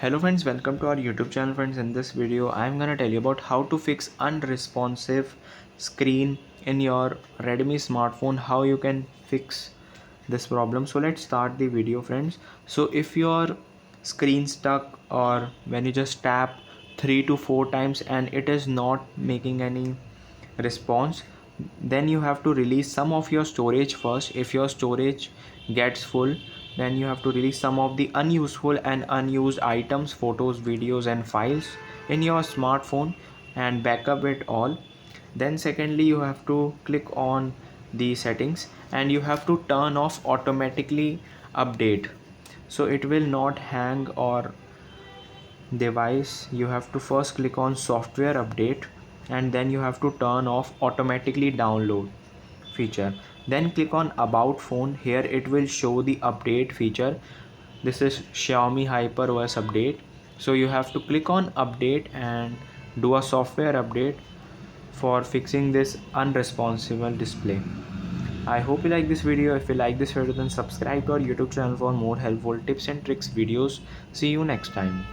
Hello friends, welcome to our YouTube channel friends. In this video I'm gonna tell you about how to fix unresponsive screen in your Redmi smartphone, how you can fix this problem. So let's start the video friends. So if your screen stuck or when you just tap 3 to 4 times and it is not making any response, then you have to release some of your storage first. If your storage gets full, then you have to release some of the unuseful and unused items, photos, videos and files in your smartphone and backup it all. Then secondly, you have to click on the settings and you have to turn off automatically update, so it will not hang or device. You have to first click on software update and then you have to turn off automatically download feature. Then click on about phone. Here it will show the update feature. This is Xiaomi Hyper OS update, so you have to click on update and do a software update for fixing this unresponsive display. I hope you like this video. If you like this video, then subscribe to our YouTube channel for more helpful tips and tricks videos. See you next time.